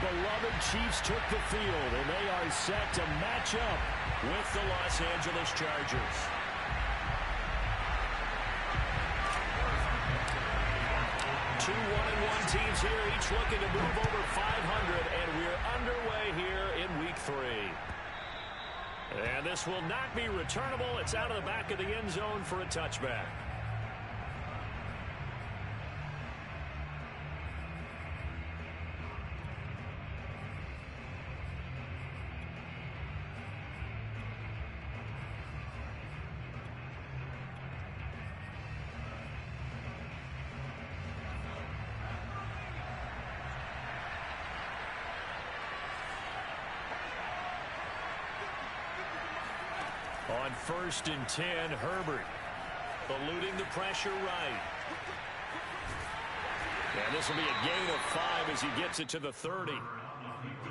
beloved Chiefs took the field, and they are set to match up with the Los Angeles Chargers. Two 1-1 teams here, each looking to move over 500, and we're underway here in Week 3. And this will not be returnable. It's out of the back of the end zone for a touchback. On 1st and 10, Herbert eluding the pressure right. And this will be a gain of 5 as he gets it to the 30.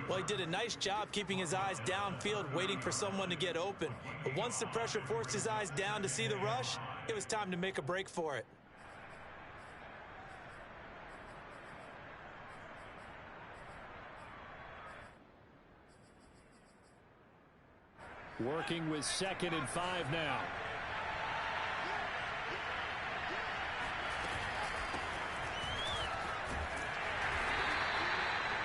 Well, he did a nice job keeping his eyes downfield, waiting for someone to get open. But once the pressure forced his eyes down to see the rush, it was time to make a break for it. Working with 2nd and 5 now.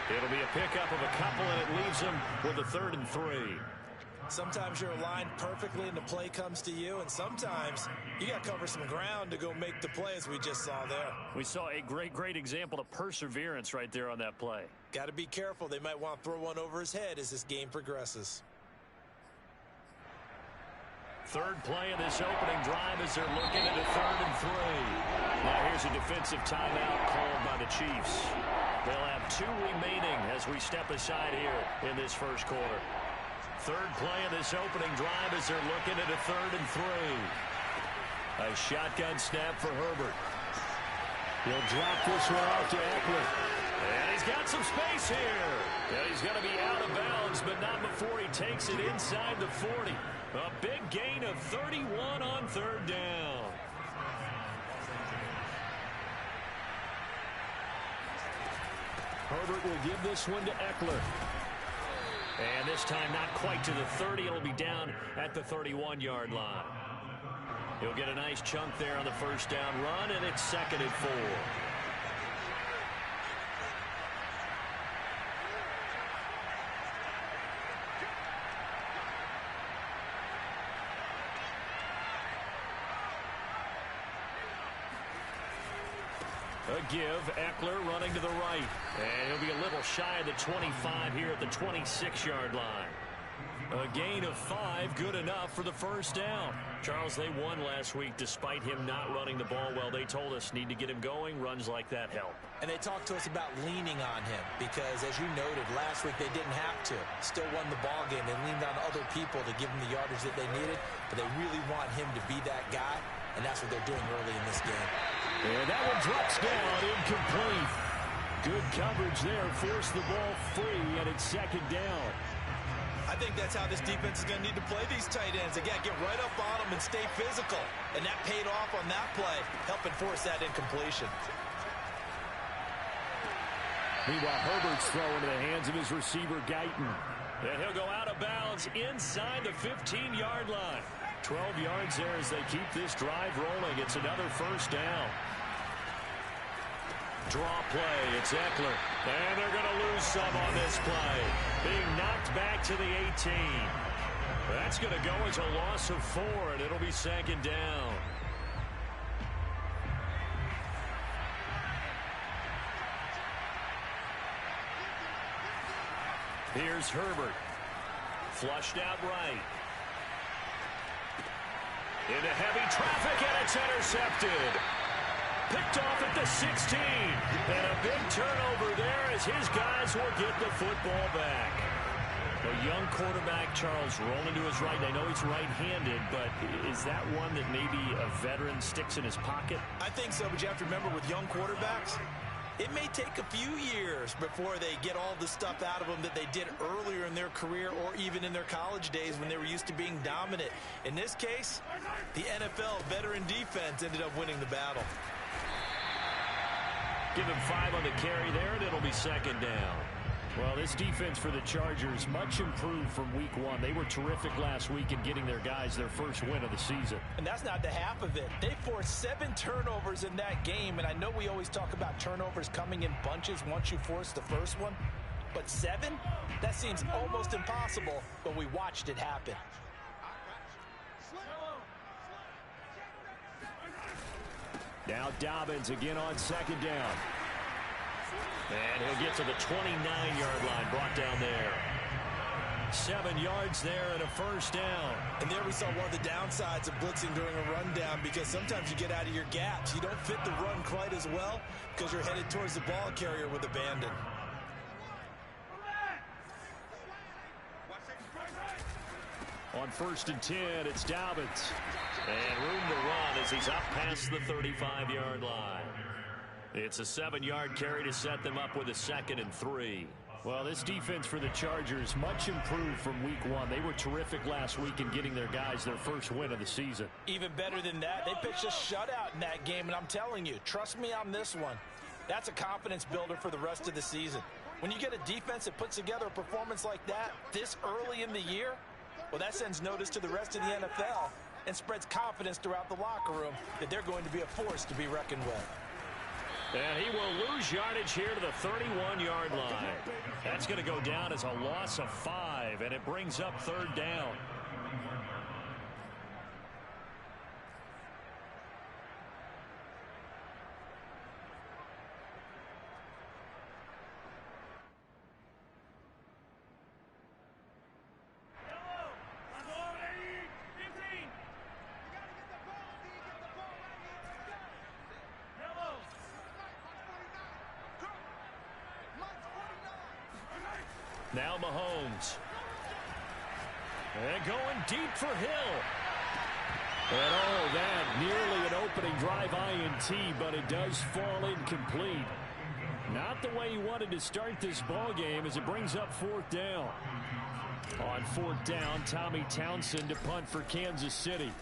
It'll be a pickup of a couple, and it leaves them with a 3rd and 3. Sometimes you're aligned perfectly and the play comes to you, and sometimes you got to cover some ground to go make the play, as we just saw there. We saw a great example of perseverance right there on that play. Got to be careful. They might want to throw one over his head as this game progresses. 3rd play of this opening drive as they're looking at a 3rd and 3. Now here's a defensive timeout called by the Chiefs. They'll have 2 remaining as we step aside here in this first quarter. 3rd play of this opening drive as they're looking at a 3rd and 3. A shotgun snap for Herbert. He'll drop this one off to Eckler. And he's got some space here. And he's going to be out of bounds, but not before he takes it inside the 40. A big gain of 31 on 3rd down. Herbert will give this one to Eckler. And this time not quite to the 30. It'll be down at the 31-yard line. He'll get a nice chunk there on the 1st down run, and it's 2nd and 4. A give, Eckler running to the right. And he'll be a little shy of the 25 here at the 26-yard line. A gain of 5, good enough for the 1st down. Charles, they won last week despite him not running the ball well. They told us need to get him going. Runs like that help. And they talked to us about leaning on him because, as you noted, last week they didn't have to. Still won the ball game. They leaned on other people to give them the yardage that they needed, but they really want him to be that guy, and that's what they're doing early in this game. And that one drops down, incomplete. Good coverage there, forced the ball free, and it's 2nd down. I think that's how this defense is going to need to play these tight ends. They got to get right up on them and stay physical. And that paid off on that play, helping force that incompletion. Meanwhile, Herbert's throw into the hands of his receiver, Guyton. And he'll go out of bounds inside the 15-yard line. 12 yards there as they keep this drive rolling. It's another 1st down. Draw play. It's Eckler. And they're going to lose some on this play. Being knocked back to the 18. That's going to go as a loss of 4, and it'll be 2nd down. Here's Herbert. Flushed out right. Into heavy traffic, and it's intercepted. Picked off at the 16. And a big turnover there as his guys will get the football back. A young quarterback, Charles, rolling to his right. I know he's right-handed, but is that one that maybe a veteran sticks in his pocket? I think so, but you have to remember with young quarterbacks, it may take a few years before they get all the stuff out of them that they did earlier in their career or even in their college days when they were used to being dominant. In this case, the NFL veteran defense ended up winning the battle. Give him 5 on the carry there, and it'll be 2nd down. Well, this defense for the Chargers, much improved from week one. They were terrific last week in getting their guys their first win of the season. And that's not the half of it. They forced 7 turnovers in that game, and I know we always talk about turnovers coming in bunches once you force the first one, but 7? That seems almost impossible, but we watched it happen. Now Dobbins again on second down. And he'll get to the 29-yard line, brought down there. 7 yards there and a first down. And there we saw one of the downsides of blitzing during a rundown, because sometimes you get out of your gaps. You don't fit the run quite as well because you're headed towards the ball carrier with abandon. On 1st and 10, it's Dobbins. And room to run as he's up past the 35-yard line. It's a 7-yard carry to set them up with a 2nd and 3. Well, this defense for the Chargers, much improved from week one. They were terrific last week in getting their guys their first win of the season. Even better than that, they pitched a shutout in that game, and I'm telling you, trust me on this one. That's a confidence builder for the rest of the season. When you get a defense that puts together a performance like that this early in the year, well, that sends notice to the rest of the NFL and spreads confidence throughout the locker room that they're going to be a force to be reckoned with. And he will lose yardage here to the 31-yard line. That's going to go down as a loss of 5, and it brings up 3rd down. Now Mahomes. And going deep for Hill. And oh, that nearly an opening drive INT, but it does fall incomplete. Not the way he wanted to start this ball game as it brings up 4th down. On 4th down, Tommy Townsend to punt for Kansas City.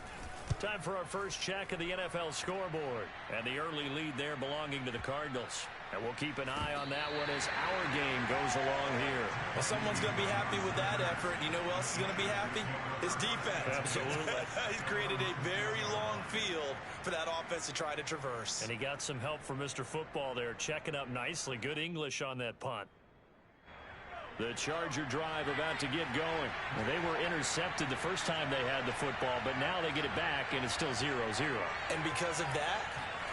Time for our first check of the NFL scoreboard. And the early lead there belonging to the Cardinals. And we'll keep an eye on that one as our game goes along here. Well, someone's going to be happy with that effort. You know who else is going to be happy? His defense. Absolutely. He's created a very long field for that offense to try to traverse. And he got some help from Mr. Football there, checking up nicely. Good English on that punt. The Charger drive about to get going. Well, they were intercepted the first time they had the football, but now they get it back, and it's still 0-0. And because of that,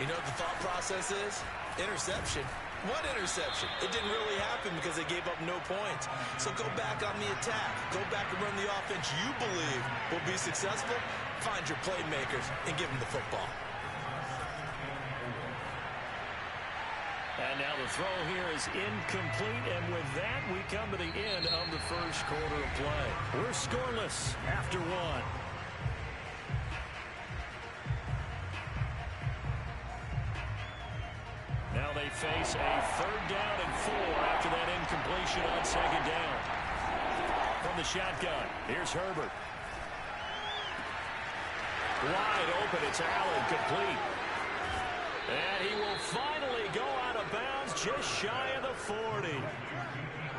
you know what the thought process is? Interception. What interception? It didn't really happen because they gave up no points. So go back on the attack. Go back and run the offense you believe will be successful. Find your playmakers and give them the football. And now the throw here is incomplete, and with that, we come to the end of the first quarter of play. We're scoreless after 1. Now they face a 3rd down and 4 after that incompletion on 2nd down. From the shotgun, here's Herbert. Wide open, it's Allen, complete. And he will finally go out of bounds just shy of the 40.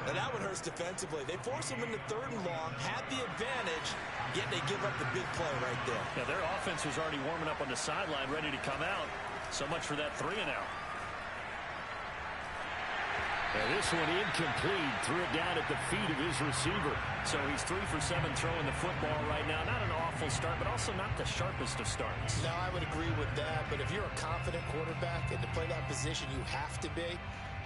And that one hurts defensively. They force him into 3rd and long, had the advantage, yet they give up the big play right there. Yeah, their offense was already warming up on the sideline, ready to come out. So much for that 3-and-out. And this one incomplete, threw it down at the feet of his receiver. So he's 3 for 7 throwing the football right now. Not an awful start, but also not the sharpest of starts. No, I would agree with that. But if you're a confident quarterback and to play that position you have to be,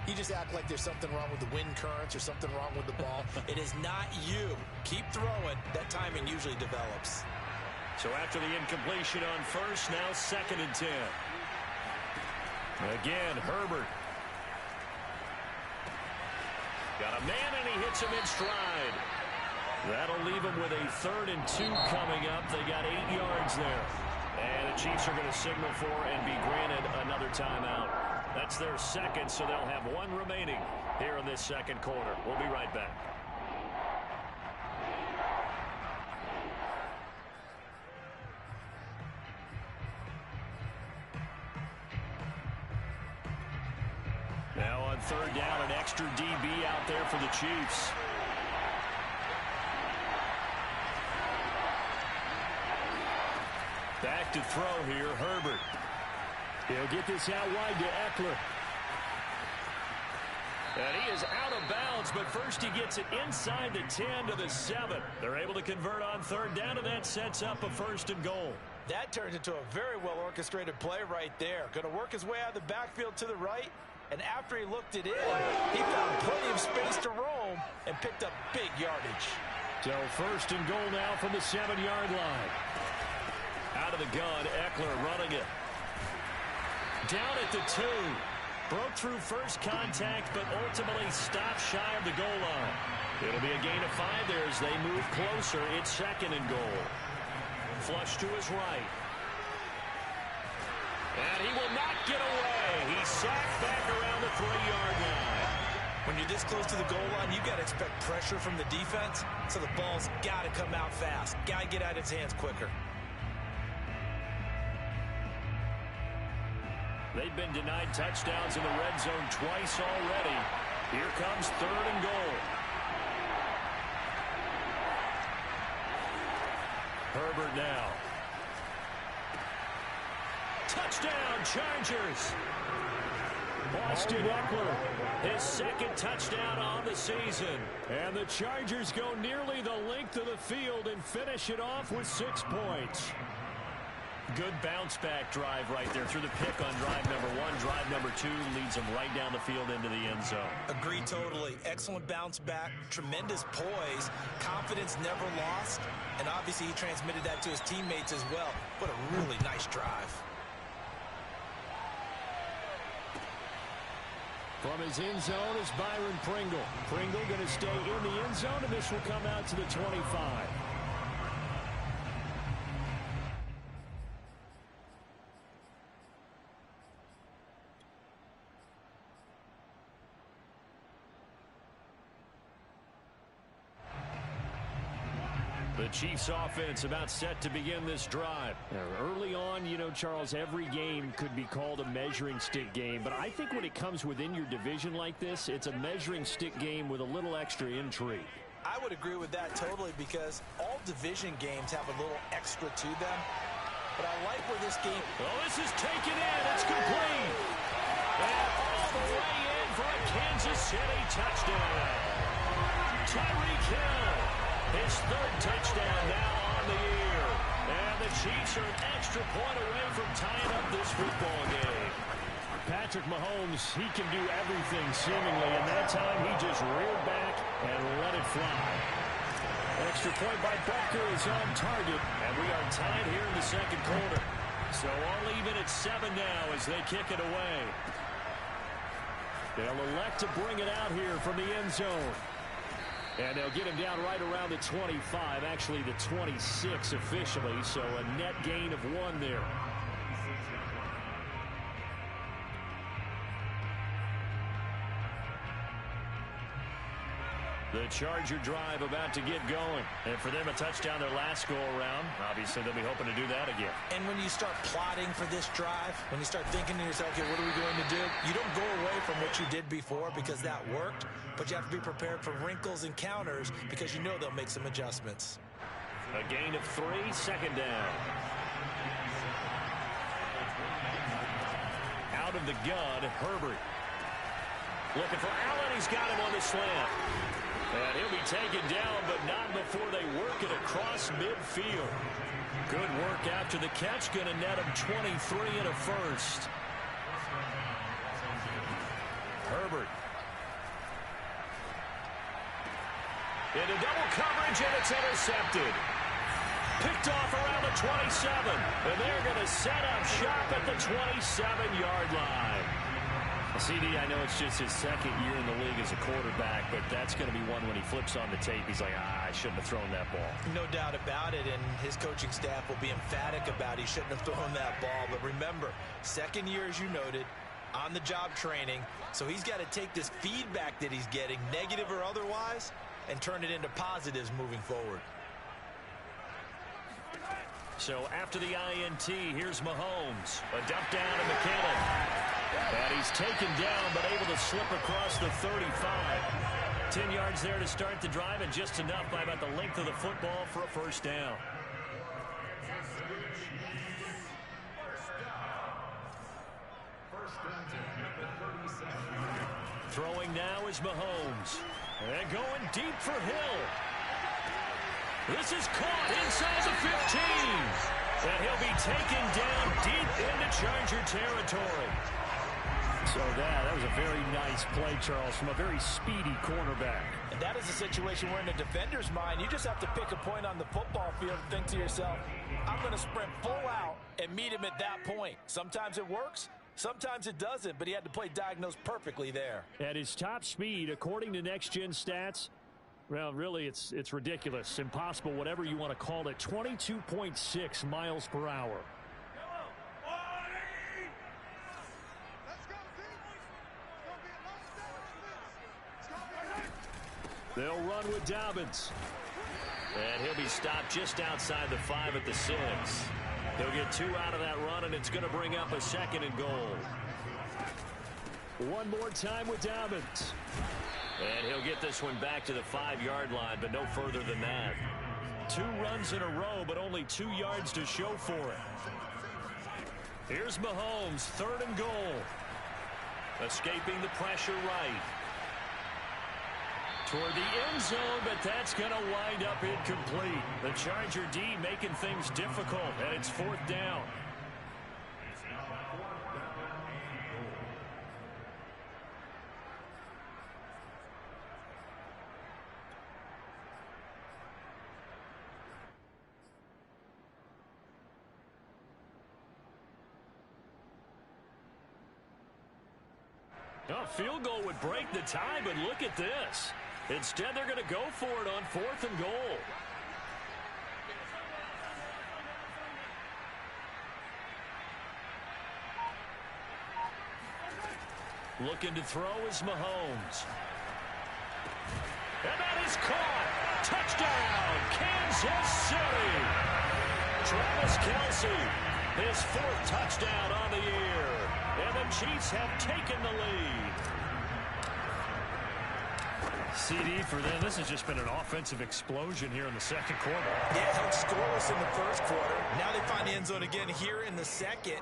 you just act like there's something wrong with the wind currents or something wrong with the ball. It is not you. Keep throwing. That timing usually develops. So after the incompletion on 1st, now 2nd and 10. Again, Herbert. Got a man, and he hits him in stride. That'll leave him with a 3rd and 2 coming up. They got 8 yards there. And the Chiefs are going to signal for and be granted another timeout. That's their 2nd, so they'll have 1 remaining here in this 2nd quarter. We'll be right back. Now on third down, an extra DB out there for the Chiefs. Back to throw here, Herbert. He'll get this out wide to Eckler. And he is out of bounds, but first he gets it inside the 10 to the 7. They're able to convert on third down, and that sets up a 1st and goal. That turns into a very well-orchestrated play right there. Going to work his way out of the backfield to the right, and after he looked it in, he found plenty of space to roam and picked up big yardage. So 1st and goal now from the 7-yard line. Out of the gun, Eckler running it. Down at the 2. Broke through first contact, but ultimately stopped shy of the goal line. It'll be a gain of 5 there as they move closer. It's 2nd and goal. Flush to his right. And he will not get away. He's sacked back around the 3-yard line. When you're this close to the goal line, you've got to expect pressure from the defense, so the ball's got to come out fast. Got to get out of its hands quicker. They've been denied touchdowns in the red zone twice already. Here comes 3rd and goal. Herbert now. Touchdown, Chargers. Austin Eckler, his 2nd touchdown on the season. And the Chargers go nearly the length of the field and finish it off with 6 points. Good bounce-back drive right there through the pick on drive number 1. Drive number 2 leads them right down the field into the end zone. Agree totally. Excellent bounce-back, tremendous poise, confidence never lost, and obviously he transmitted that to his teammates as well. What a really nice drive. From his end zone is Byron Pringle. Pringle going to stay in the end zone, and this will come out to the 25. The Chiefs offense about set to begin this drive. Early on, you know, Charles, every game could be called a measuring stick game. But I think when it comes within your division like this, it's a measuring stick game with a little extra intrigue. I would agree with that totally because all division games have a little extra to them. But I like where this game... Oh, this is taken in. It's complete. And all the way in for a Kansas City touchdown. Tyreek Hill. His 3rd touchdown now on the year. And the Chiefs are an extra point away from tying up this football game. Patrick Mahomes, he can do everything seemingly, and that time he just reared back and let it fly. Extra point by Butker is on target, and we are tied here in the 2nd quarter. So all even at 7 now as they kick it away. They'll elect to bring it out here from the end zone. And they'll get him down right around the 25, actually the 26 officially, so a net gain of 1 there. The Charger drive about to get going. And for them, a touchdown their last go-around. Obviously, they'll be hoping to do that again. And when you start plotting for this drive, when you start thinking to yourself, okay, what are we going to do? You don't go away from what you did before because that worked, but you have to be prepared for wrinkles and counters because you know they'll make some adjustments. A gain of 3, 2nd down. Out of the gun, Herbert. Looking for Allen. He's got him on the slant. And he'll be taken down, but not before they work it across midfield. Good work after the catch. Going to net him 23 and a 1st. Herbert. Into double coverage, and it's intercepted. Picked off around the 27. And they're going to set up shop at the 27-yard line. CD, I know it's just his 2nd year in the league as a quarterback, but that's going to be one when he flips on the tape. He's like, I shouldn't have thrown that ball. No doubt about it, and his coaching staff will be emphatic about he shouldn't have thrown that ball. But remember, 2nd year, as you noted, on-the-job training, so he's got to take this feedback that he's getting, negative or otherwise, and turn it into positives moving forward. So after the INT, here's Mahomes. A dump down to McKinnon. And he's taken down, but able to slip across the 35. 10 yards there to start the drive, and just enough by about the length of the football for a first down. Throwing now is Mahomes. And going deep for Hill. This is caught inside the 15. And he'll be taken down deep into Charger territory. So that was a very nice play, Charles, from a very speedy cornerback. And that is a situation where in the defender's mind, you just have to pick a point on the football field and think to yourself, I'm going to sprint full out and meet him at that point. Sometimes it works. Sometimes it doesn't, but he had to play diagnosed perfectly there. At his top speed, according to Next Gen Stats, well, really, it's ridiculous, impossible, whatever you want to call it, 22.6 miles per hour. They'll run with Dobbins. And he'll be stopped just outside the 5 at the 6. They'll get 2 out of that run, and it's going to bring up a 2nd and goal. One more time with Dobbins. And he'll get this one back to the 5-yard line, but no further than that. 2 runs in a row, but only 2 yards to show for it. Here's Mahomes, 3rd and goal. Escaping the pressure right. Toward the end zone, but that's going to wind up incomplete. The Charger D making things difficult, and it's 4th down. A field goal would break the tie, but look at this. Instead, they're going to go for it on 4th and goal. Looking to throw is Mahomes. And that is caught. Touchdown, Kansas City. Travis Kelce, his 4th touchdown on the year. And the Chiefs have taken the lead. CD for them. This has just been an offensive explosion here in the 2nd quarter. Yeah, held scoreless in the 1st quarter. Now they find the end zone again here in the 2nd.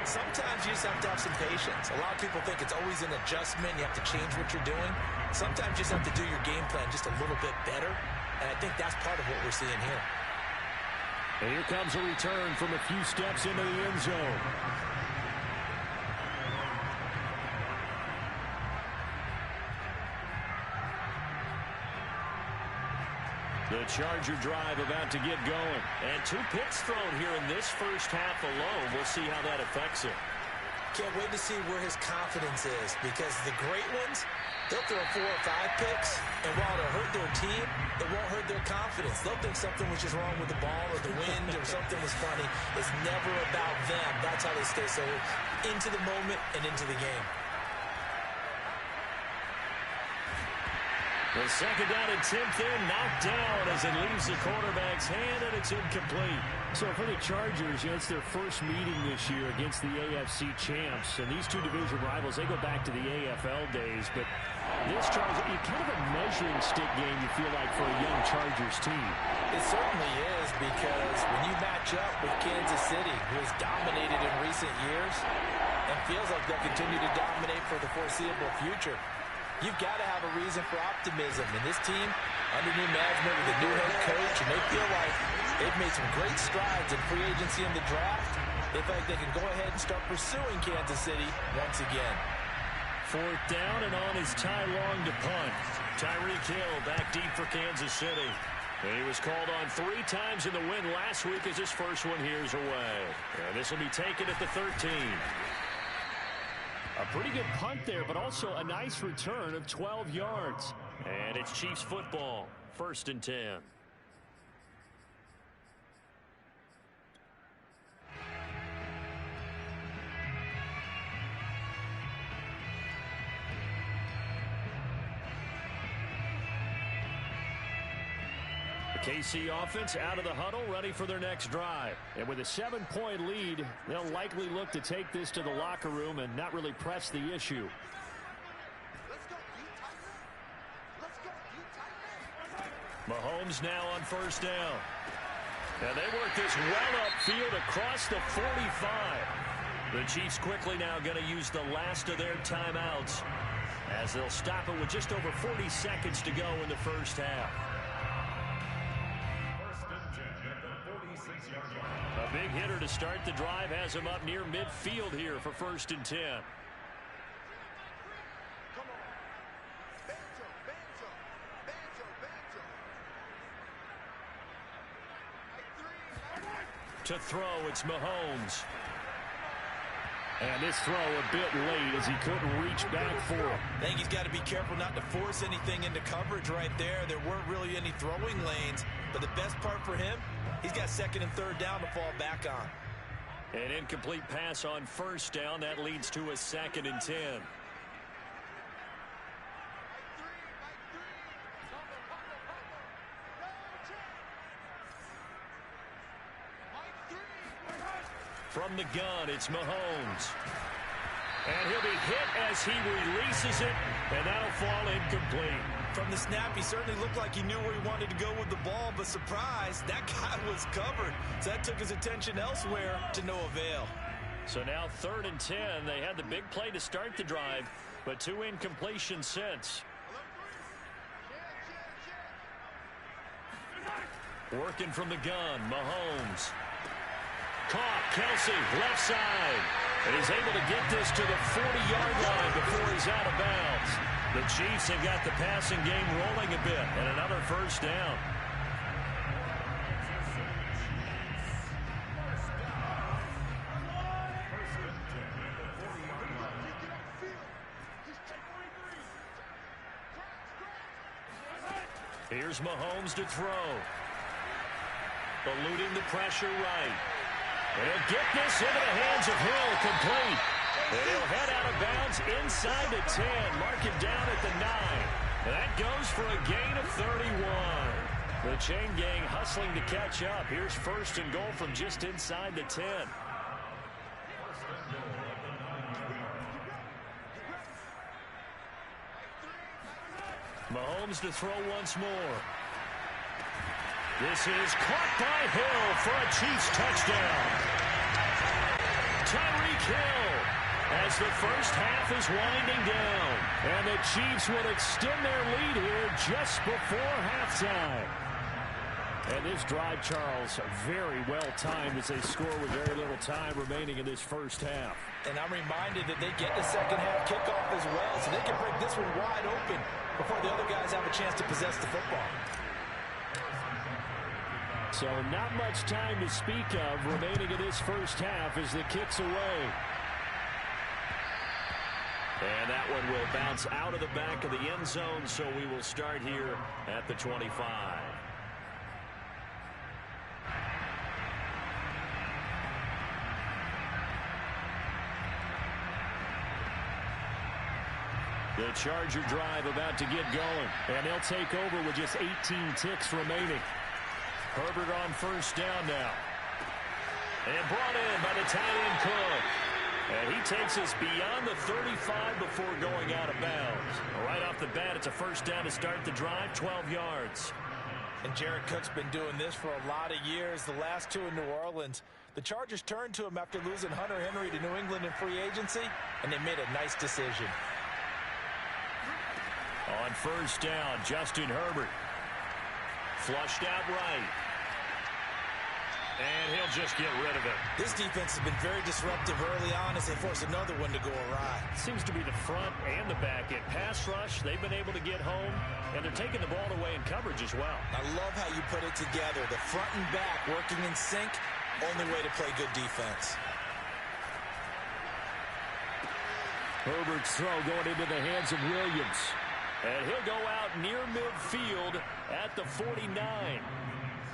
Sometimes you just have to have some patience. A lot of people think it's always an adjustment. You have to change what you're doing. Sometimes you just have to do your game plan just a little bit better. And I think that's part of what we're seeing here. And here comes a return from a few steps into the end zone. The Charger drive about to get going. And 2 picks thrown here in this first half alone. We'll see how that affects him. Can't wait to see where his confidence is, because the great ones, they'll throw 4 or 5 picks, and while it'll hurt their team, it won't hurt their confidence. They'll think something was just wrong with the ball or the wind or something was funny. It's never about them. That's how they stay so into the moment and into the game. The 2nd down and 10th in, knocked down as it leaves the quarterback's hand, and it's incomplete. So for the Chargers, it's their first meeting this year against the AFC champs. And these 2 division rivals, they go back to the AFL days. But this Chargers, kind of a measuring stick game, you feel like, for a young Chargers team. It certainly is, because when you match up with Kansas City, who has dominated in recent years and feels like they'll continue to dominate for the foreseeable future, you've got to have a reason for optimism. And this team, under new management with a new head coach, and they feel like they've made some great strides in free agency in the draft. They feel like they can go ahead and start pursuing Kansas City once again. 4th down, and on is Ty Long to punt. Tyreek Hill back deep for Kansas City. And he was called on 3 times in the win last week as his first one here's away. And this will be taken at the 13. A pretty good punt there, but also a nice return of 12 yards. And it's Chiefs football, 1st and 10. The KC offense out of the huddle, ready for their next drive. And with a 7-point lead, they'll likely look to take this to the locker room and not really press the issue. Mahomes now on first down. And they work this well upfield across the 45. The Chiefs quickly now going to use the last of their timeouts as they'll stop it with just over 40 seconds to go in the first half. A big hitter to start the drive has him up near midfield here for 1st and 10. To throw, it's Mahomes. And this throw a bit late as he couldn't reach back for it. I think he's got to be careful not to force anything into coverage right there. There weren't really any throwing lanes, but the best part for him, he's got 2nd and 3rd down to fall back on. An incomplete pass on first down. That leads to a 2nd and 10. From the gun, it's Mahomes. And he'll be hit as he releases it, and that'll fall incomplete. From the snap, he certainly looked like he knew where he wanted to go with the ball, but surprise, that guy was covered. So that took his attention elsewhere to no avail. So now 3rd and 10. They had the big play to start the drive, but 2 incompletions since. Working from the gun, Mahomes. Caught, Kelsey, left side. And he's able to get this to the 40-yard line before he's out of bounds. The Chiefs have got the passing game rolling a bit, and another first down. Here's Mahomes to throw. Eluding the pressure right. And he'll get this into the hands of Hill, complete. And he'll head out of bounds inside the 10, mark it down at the 9. And that goes for a gain of 31. The chain gang hustling to catch up. Here's 1st and goal from just inside the 10. Mahomes to throw once more. This is caught by Hill for a Chiefs touchdown. Tyreek Hill as the first half is winding down. And the Chiefs will extend their lead here just before halftime. And this drive, Charles, very well timed as they score with very little time remaining in this first half. And I'm reminded that they get the second half kickoff as well, so they can break this one wide open before the other guys have a chance to possess the football. So not much time to speak of remaining in this first half as the kick's away. And that one will bounce out of the back of the end zone, so we will start here at the 25. The Charger drive about to get going, and they'll take over with just 18 ticks remaining. Herbert on first down now. And brought in by the tight end Cook. And he takes us beyond the 35 before going out of bounds. Right off the bat, it's a first down to start the drive, 12 yards. And Jared Cook's been doing this for a lot of years. The last 2 in New Orleans. The Chargers turned to him after losing Hunter Henry to New England in free agency, and they made a nice decision. On first down, Justin Herbert. Flushed out right. And he'll just get rid of it. This defense has been very disruptive early on as they force another one to go awry. Seems to be the front and the back end. Pass rush, they've been able to get home, and they're taking the ball away in coverage as well. I love how you put it together. The front and back working in sync, only way to play good defense. Herbert's throw going into the hands of Williams. And he'll go out near midfield at the 49.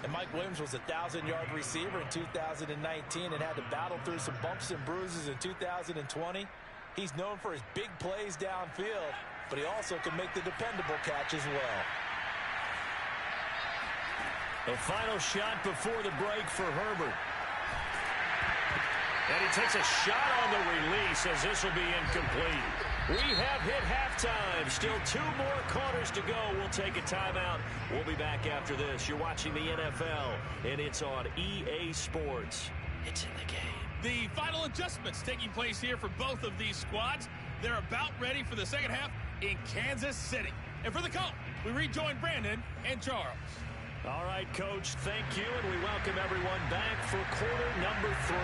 And Mike Williams was a 1,000-yard receiver in 2019 and had to battle through some bumps and bruises in 2020. He's known for his big plays downfield, but he also can make the dependable catch as well. The final shot before the break for Herbert. And he takes a shot on the release as this will be incomplete. We have hit halftime. Still 2 more quarters to go. We'll take a timeout. We'll be back after this. You're watching the NFL, and it's on EA Sports. It's in the game. The final adjustments taking place here for both of these squads. They're about ready for the second half in Kansas City. And for the call, we rejoin Brandon and Charles. All right, Coach, thank you, and we welcome everyone back for quarter number 3.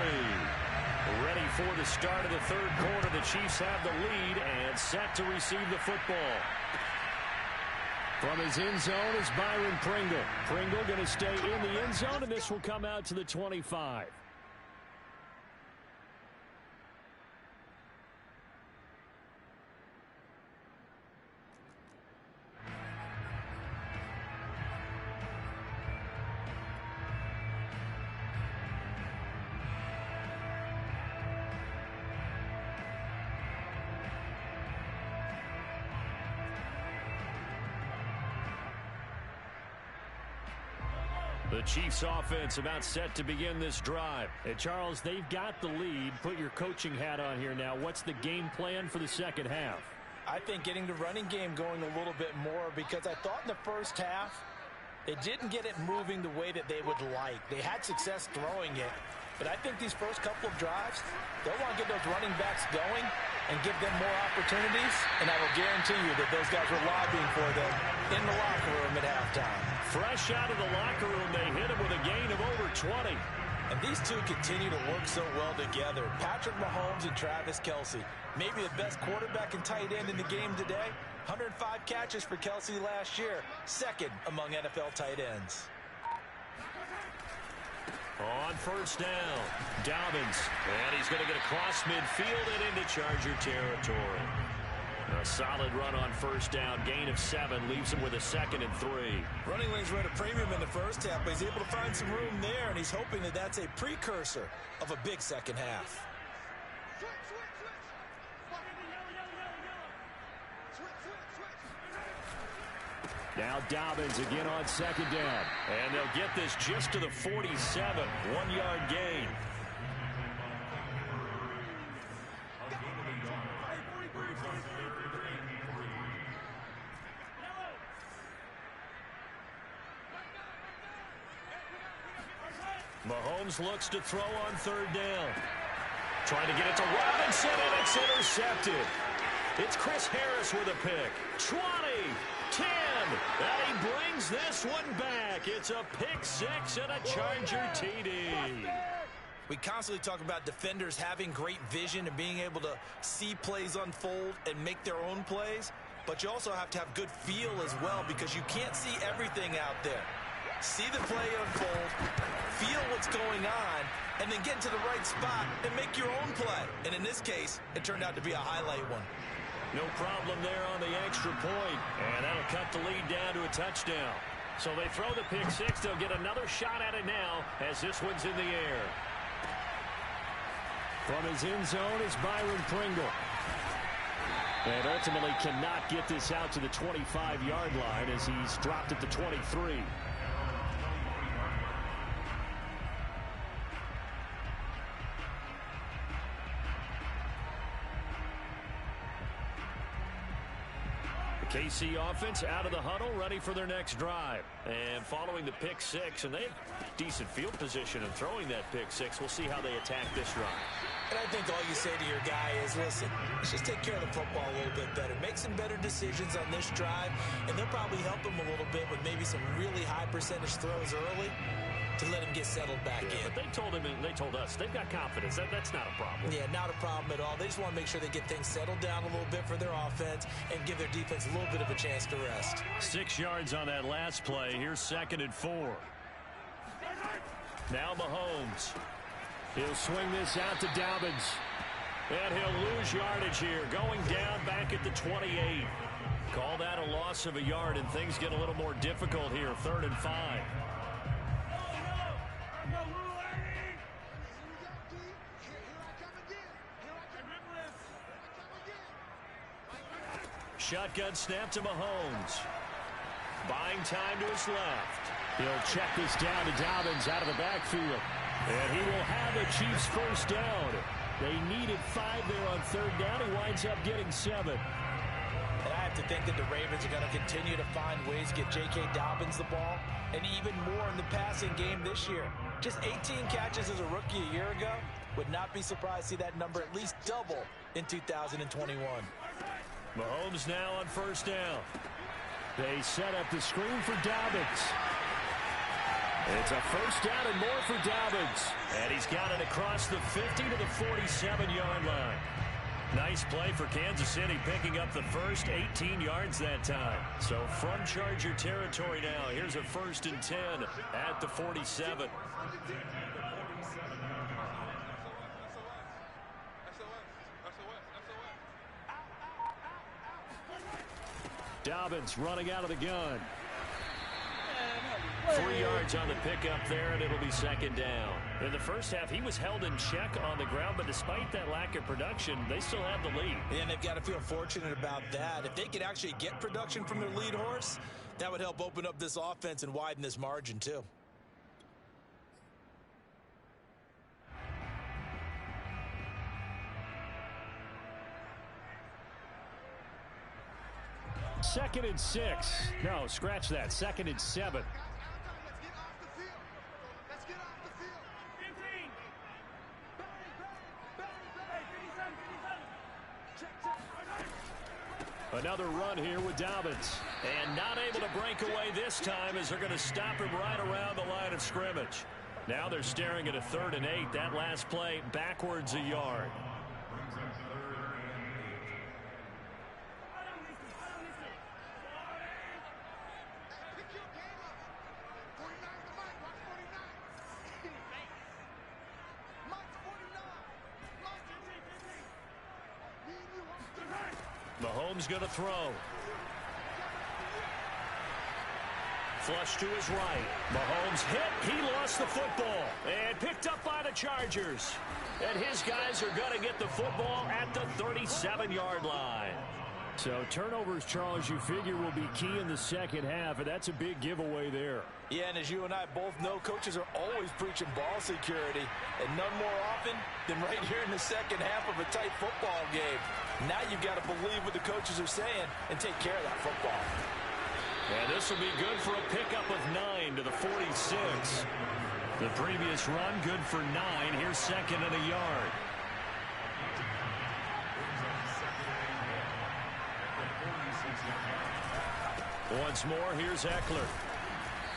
Ready for the start of the third quarter. The Chiefs have the lead and set to receive the football. From his end zone is Byron Pringle. Pringle going to stay in the end zone, and this will come out to the 25. The Chiefs offense about set to begin this drive. And Charles, they've got the lead. Put your coaching hat on here now. What's the game plan for the second half? I think getting the running game going a little bit more, because I thought in the first half they didn't get it moving the way that they would like. They had success throwing it, but I think these first couple of drives, they'll want to get those running backs going and give them more opportunities, and I will guarantee you that those guys were lobbying for them in the locker room at halftime. Fresh out of the locker room, they hit him with a gain of over 20. And these two continue to work so well together. Patrick Mahomes and Travis Kelce. Maybe the best quarterback and tight end in the game today. 105 catches for Kelce last year. Second among NFL tight ends. On first down, Dobbins. And he's going to get across midfield and into Charger territory. A solid run on first down. Gain of 7 leaves him with a 2nd and 3. Running lanes were at a premium in the first half, but he's able to find some room there, and he's hoping that that's a precursor of a big second half. Now Dobbins again on second down. And they'll get this just to the 47. 1-yard gain. Mahomes looks to throw on third down. Trying to get it to Robinson, and it's intercepted. It's Chris Harris with a pick. 20, 10, and he brings this one back. It's a pick 6 and a Charger TD. We constantly talk about defenders having great vision and being able to see plays unfold and make their own plays, but you also have to have good feel as well, because you can't see everything out there. See the play unfold, feel what's going on, and then get to the right spot and make your own play. And in this case, it turned out to be a highlight one. No problem there on the extra point, and that'll cut the lead down to a touchdown. So they throw the pick 6. They'll get another shot at it now as this one's in the air. From his end zone is Byron Pringle. And ultimately cannot get this out to the 25-yard line as he's dropped at the 23. KC offense out of the huddle, ready for their next drive. And following the pick 6, and they have decent field position in throwing that pick 6. We'll see how they attack this drive. And I think all you say to your guy is, listen, let's just take care of the football a little bit better. Make some better decisions on this drive, and they'll probably help him a little bit with maybe some really high percentage throws early to let him get settled back in. But they told him, and they told us, they've got confidence. That's not a problem. Yeah, not a problem at all. They just want to make sure they get things settled down a little bit for their offense and give their defense a little bit of a chance to rest. 6 yards on that last play. Here's 2nd and 4. Now Mahomes. He'll swing this out to Dobbins. And he'll lose yardage here. Going down back at the 28. Call that a loss of a yard, and things get a little more difficult here. 3rd and 5. Shotgun snap to Mahomes. Buying time to his left. He'll check this down to Dobbins out of the backfield. And he will have a Chiefs first down. They needed 5 there on third down. He winds up getting 7. And I have to think that the Ravens are going to continue to find ways to get J.K. Dobbins the ball, and even more in the passing game this year. Just 18 catches as a rookie a year ago. Would not be surprised to see that number at least double in 2021. Mahomes now on first down. They set up the screen for Dobbins. It's a first down and more for Dobbins. And he's got it across the 50 to the 47-yard line. Nice play for Kansas City, picking up the first 18 yards that time. So from Charger territory now, here's a 1st and 10 at the 47. Dobbins running out of the gun. 3 yards on the pickup there, and it'll be 2nd down. In the first half, he was held in check on the ground, but despite that lack of production, they still have the lead. And they've got to feel fortunate about that. If they could actually get production from their lead horse, that would help open up this offense and widen this margin too. Second and 6. No, scratch that. 2nd and 7. Another run here with Dobbins. And not able to break away this time as they're going to stop him right around the line of scrimmage. Now they're staring at a 3rd and 8. That last play backwards a yard. Mahomes going to throw. Flush to his right. Mahomes hit. He lost the football. And picked up by the Chargers. And his guys are going to get the football at the 37-yard line. So turnovers, Charles, you figure will be key in the second half, and that's a big giveaway there. Yeah, and as you and I both know, coaches are always preaching ball security, and none more often than right here in the second half of a tight football game. Now you've got to believe what the coaches are saying and take care of that football. And this will be good for a pickup of 9 to the 46. The previous run, good for 9. Here's 2nd and a yard. Once more, here's Eckler.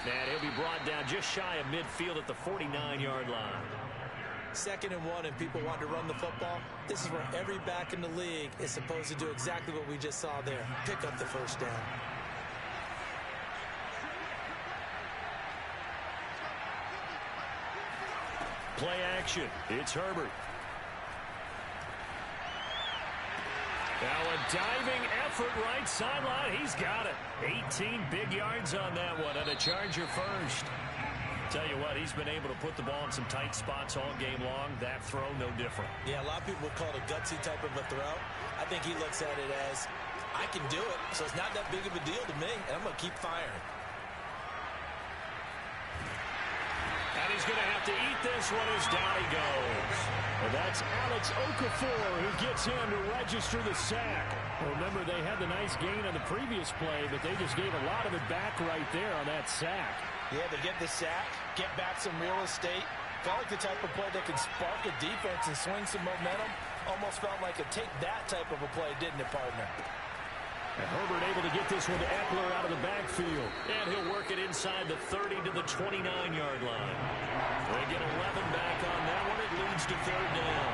And he'll be brought down just shy of midfield at the 49-yard line. 2nd and 1, and people want to run the football. This is where every back in the league is supposed to do exactly what we just saw there. Pick up the first down. Play action. It's Herbert. Now a diving effort right sideline. He's got it. 18 big yards on that one, and a Charger first. Tell you what, he's been able to put the ball in some tight spots all game long. That throw, no different. Yeah, a lot of people would call it a gutsy type of a throw. I think he looks at it as, I can do it, so it's not that big of a deal to me, and I'm going to keep firing. And he's going to have to eat this one as down he goes. And that's Alex Okafor who gets in to register the sack. Remember, they had the nice gain on the previous play, but they just gave a lot of it back right there on that sack. Yeah, they get the sack, get back some real estate. Felt like the type of play that can spark a defense and swing some momentum. Almost felt like a take-that type of a play, didn't it, partner? And Herbert able to get this one to Eckler out of the backfield. And he'll work it inside the 30 to the 29-yard line. They get 11 back on that one. It leads to 3rd down.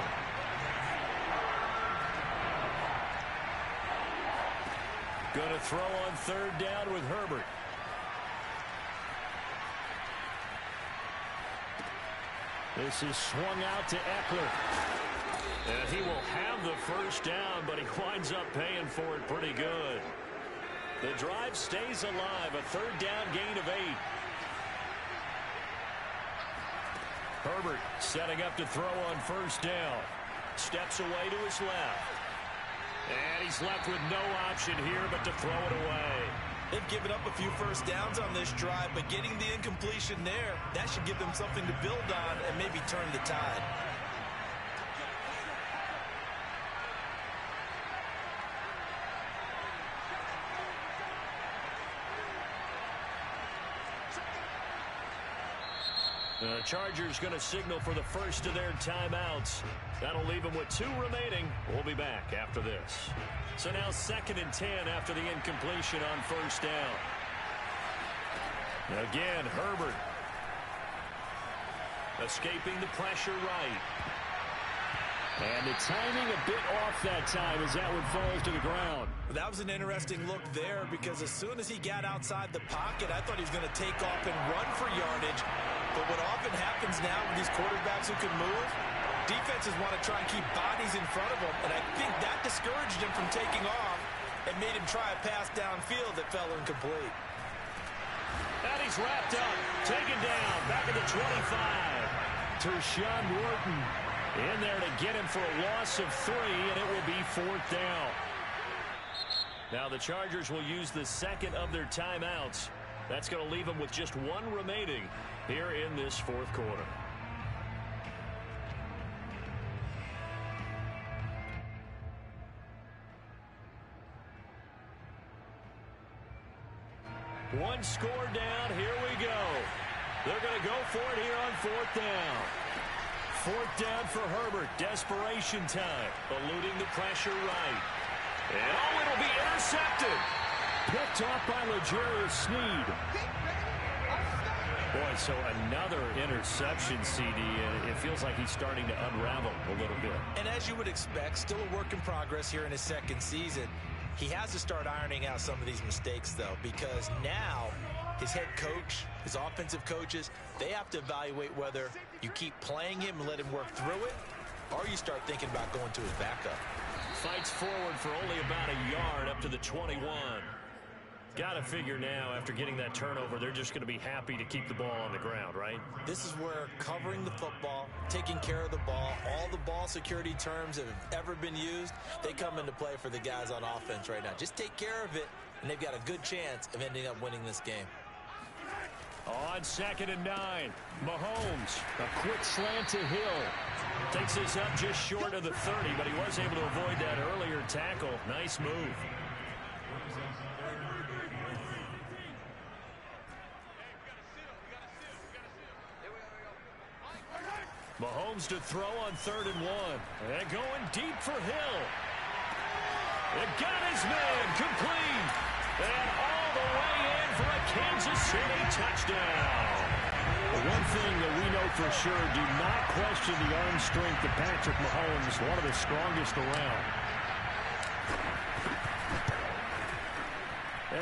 Going to throw on 3rd down with Herbert. This is swung out to Eckler. And he will have the first down, but he winds up paying for it pretty good. The drive stays alive. A 3rd down gain of 8. Herbert setting up to throw on 1st down. Steps away to his left. And he's left with no option here but to throw it away. They've given up a few first downs on this drive, but getting the incompletion there, that should give them something to build on and maybe turn the tide. The Chargers going to signal for the first of their timeouts. That'll leave them with 2 remaining. We'll be back after this. So now 2nd and 10 after the incompletion on first down. Again, Herbert. Escaping the pressure right. And the timing a bit off that time as that one falls to the ground. That was an interesting look there because as soon as he got outside the pocket, I thought he was going to take off and run for yardage. But what often happens now with these quarterbacks who can move, defenses want to try and keep bodies in front of them, and I think that discouraged him from taking off and made him try a pass downfield that fell incomplete. And he's wrapped up, taken down, back at the 25. Tershawn Wharton in there to get him for a loss of 3, and it will be 4th down. Now the Chargers will use the 2nd of their timeouts. That's going to leave them with just 1 remaining here in this 4th quarter. One score down. Here we go. They're going to go for it here on 4th down. 4th down for Herbert. Desperation time. Eluding the pressure right. And oh, it'll be intercepted. Picked off by L'Jarius Sneed. Boy, so another interception, CD, and it feels like he's starting to unravel a little bit. And as you would expect, still a work in progress here in his 2nd season. He has to start ironing out some of these mistakes, though, because now his head coach, his offensive coaches, they have to evaluate whether you keep playing him and let him work through it, or you start thinking about going to his backup. Fights forward for only about a yard up to the 21. Got to figure now, after getting that turnover, they're just going to be happy to keep the ball on the ground, right? This is where covering the football, taking care of the ball, all the ball security terms that have ever been used, they come into play for the guys on offense right now. Just take care of it, and they've got a good chance of ending up winning this game. On 2nd and 9, Mahomes, a quick slant to Hill. Takes this up just short of the 30, but he was able to avoid that earlier tackle. Nice move. Mahomes to throw on 3rd and 1. And going deep for Hill. It got his man complete. And all the way in for a Kansas City touchdown. One thing that we know for sure, do not question the arm strength of Patrick Mahomes, one of the strongest around.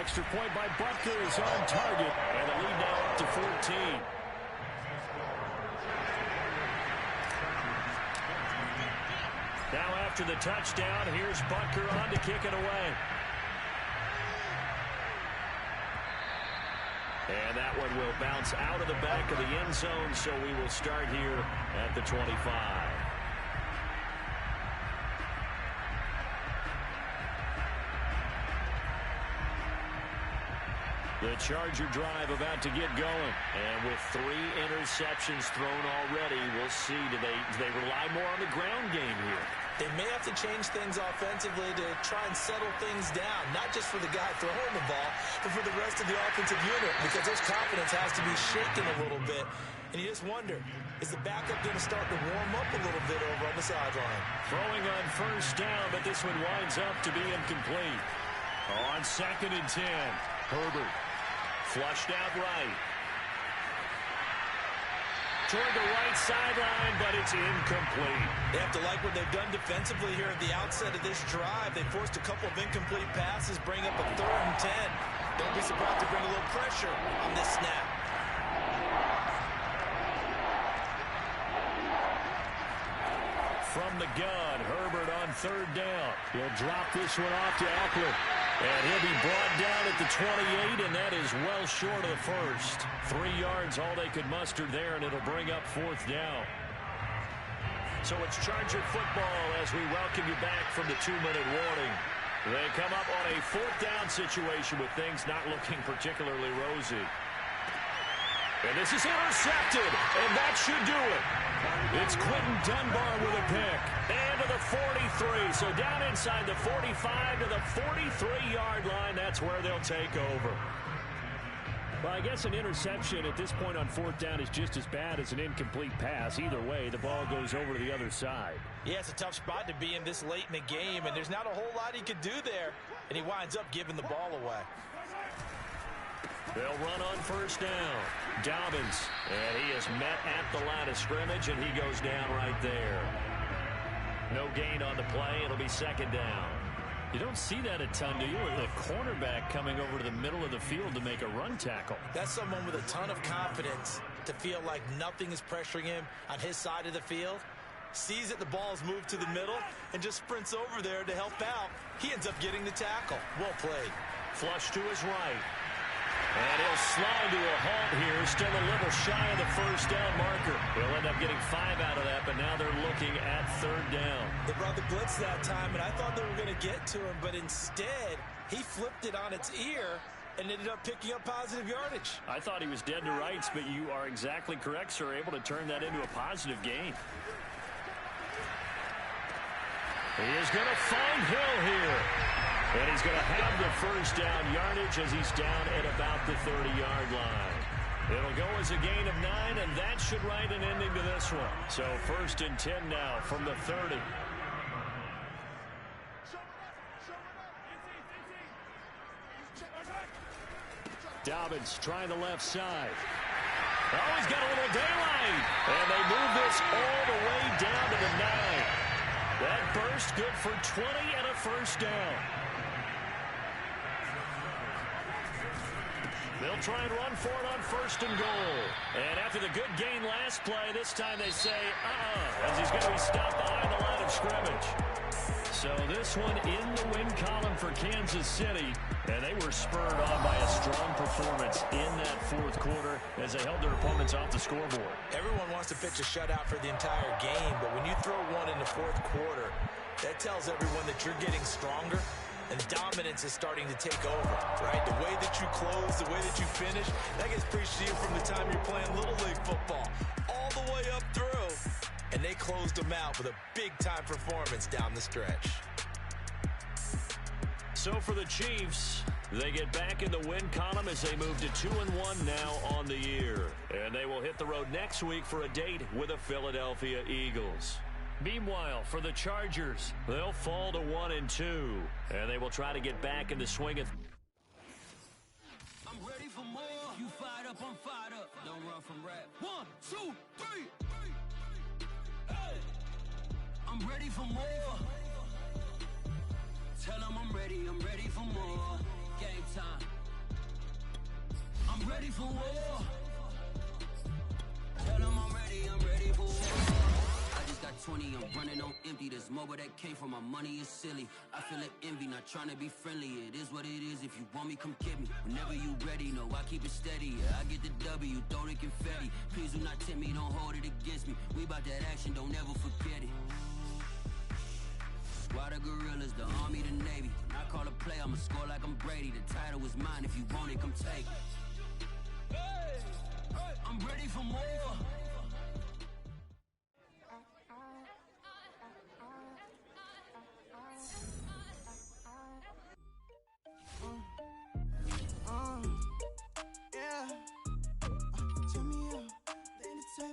Extra point by Butker is on target, and the lead now up to 14. Now after the touchdown, here's Butker on to kick it away. And that one will bounce out of the back of the end zone, so we will start here at the 25. The Charger drive about to get going. And with 3 interceptions thrown already, we'll see, do they rely more on the ground game here? They may have to change things offensively to try and settle things down, not just for the guy throwing the ball, but for the rest of the offensive unit, because his confidence has to be shaken a little bit. And you just wonder, is the backup going to start to warm up a little bit over on the sideline? Throwing on 1st down, but this one winds up to be incomplete. On 2nd and 10, Herbert flushed out right. Toward the right sideline, but it's incomplete. They have to like what they've done defensively here at the outset of this drive. They forced a couple of incomplete passes, bring up a 3rd and 10. Don't be surprised to bring a little pressure on this snap. From the gun, Herbert on 3rd down. He'll drop this one off to Eckler. And he'll be brought down at the 28, and that is well short of the first. 3 yards, all they could muster there, and it'll bring up 4th down. So it's Charger football as we welcome you back from the 2-minute warning. They come up on a 4th down situation with things not looking particularly rosy. And this is intercepted, and that should do it. It's Quentin Dunbar with a pick. And to the 43. So down inside the 45 to the 43-yard line. That's where they'll take over. Well, I guess an interception at this point on 4th down is just as bad as an incomplete pass. Either way, the ball goes over to the other side. Yeah, it's a tough spot to be in this late in the game, and there's not a whole lot he could do there. And he winds up giving the ball away. They'll run on 1st down. Dobbins, and he is met at the line of scrimmage, and he goes down right there. No gain on the play. It'll be 2nd down. You don't see that a ton, do you? With a cornerback coming over to the middle of the field to make a run tackle. That's someone with a ton of confidence to feel like nothing is pressuring him on his side of the field. Sees that the ball is moved to the middle and just sprints over there to help out. He ends up getting the tackle. Well played. Flush to his right. And he'll slide to a halt here. Still a little shy of the 1st down marker. They'll end up getting 5 out of that, but now they're looking at 3rd down. They brought the blitz that time, and I thought they were going to get to him, but instead, he flipped it on its ear and ended up picking up positive yardage. I thought he was dead to rights, but you are exactly correct, sir. Able to turn that into a positive gain. He is going to find Hill here. And he's going to have the 1st down yardage as he's down at about the 30-yard line. It'll go as a gain of 9, and that should write an ending to this one. So 1st and 10 now from the 30. Dobbins trying the left side. Oh, he's got a little daylight. And they move this all the way down to the 9. That burst good for 20 and a 1st down. They'll try and run for it on 1st and goal. And after the good gain last play, this time they say, as he's going to be stopped behind the line of scrimmage. So this one in the win column for Kansas City. And they were spurred on by a strong performance in that 4th quarter as they held their opponents off the scoreboard. Everyone wants to pitch a shutout for the entire game, but when you throw one in the 4th quarter, that tells everyone that you're getting stronger. And dominance is starting to take over, right? The way that you close, the way that you finish, that gets preached to you from the time you're playing Little League football all the way up through. And they closed them out with a big-time performance down the stretch. So for the Chiefs, they get back in the win column as they move to 2-1 now on the year. And they will hit the road next week for a date with the Philadelphia Eagles. Meanwhile, for the Chargers, they'll fall to 1-2, and they will try to get back in the swing of. I'm ready for more. You fired up, I'm fired up. Don't run from rap. 1, 2, 3. Hey. I'm ready for more. Tell them I'm ready for more. Game time. I'm ready for war. Tell them I'm ready for war. Got 20, I'm running on empty. This mobile that came from my money is silly. I feel it envy, not trying to be friendly. It is what it is. If you want me, come get me. Whenever you ready, no, I keep it steady. Yeah, I get the W, throw the confetti. Please do not tempt me, don't hold it against me. We about that action, don't ever forget it. Squad of gorillas, the army, the navy. When I call a play, I'ma score like I'm Brady. The title is mine, if you want it, come take it. I'm ready for more.